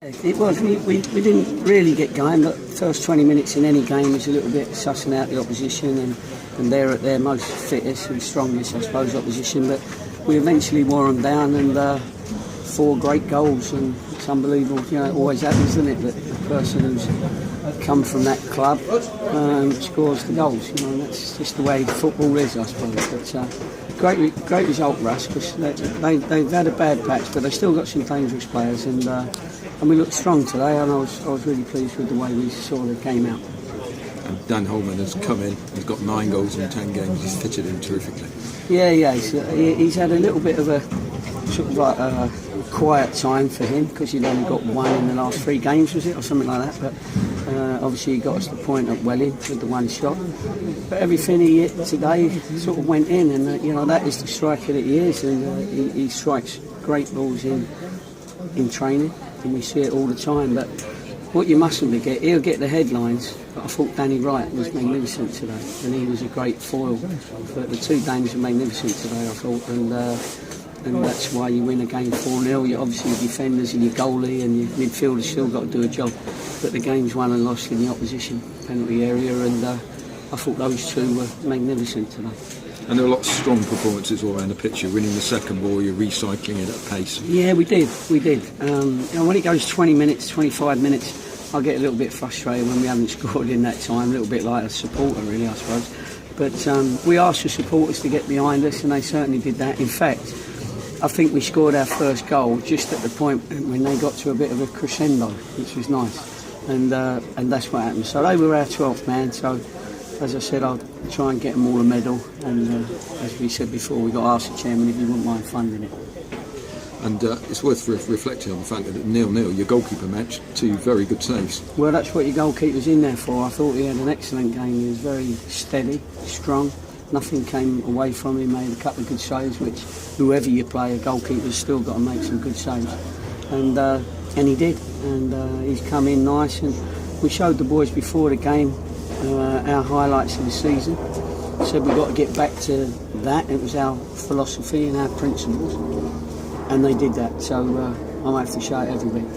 It was. We didn't really get going. The first 20 minutes in any game was a little bit sussing out the opposition, and they're at their most fittest and strongest, I suppose, opposition. But we eventually wore them down, and 4 great goals, and it's unbelievable. You know, it always happens, doesn't it, that the person who's come from that club scores the goals. You know, that's just the way football is, I suppose. But great result for us, because they've had a bad patch, but they've still got some dangerous players, and we looked strong today, and I was really pleased with the way we saw the game out. And Dan Holman has come in, he's got 9 goals in 10 games, he's fitted in terrifically. Yeah, he's had a little bit of a sort of like a quiet time for him, because he'd only got 1 in the last 3 games, was it, or something like that. But obviously he got us the point at Welling with the 1 shot. But everything he hit today sort of went in, and you know, that is the striker that he is, and he strikes great balls in training, and we see it all the time. But what you mustn't forget, he'll get the headlines, but I thought Danny Wright was magnificent today, and he was a great foil. But the 2 Danes were magnificent today, I thought, and that's why you win a game 4-0. You obviously, your defenders and your goalie and your midfielders still got to do a job, but the game's won and lost in the opposition penalty area, and I thought those 2 were magnificent today. And there were lots of strong performances all around the pitch. You're winning the second ball, you're recycling it at pace. Yeah, we did. You know, when it goes 20 minutes, 25 minutes, I get a little bit frustrated when we haven't scored in that time, a little bit like a supporter, really, I suppose. But we asked the supporters to get behind us, and they certainly did that. In fact, I think we scored our first goal just at the point when they got to a bit of a crescendo, which was nice, and that's what happened. So they were our 12th man. So, as I said, I'll try and get them all a medal, and as we said before, we got to ask the chairman if he wouldn't mind funding it. And it's worth reflecting on the fact that at 0-0, your goalkeeper matched 2 very good saves. Well, that's what your goalkeeper's in there for. I thought he had an excellent game. He was very steady, strong. Nothing came away from him. Made a couple of good saves, which whoever you play, a goalkeeper's still got to make some good saves. And he did. And he's come in nice. And we showed the boys before the game our highlights of the season. Said we've got to get back to that. It was our philosophy and our principles. And they did that. So I might have to show it every week.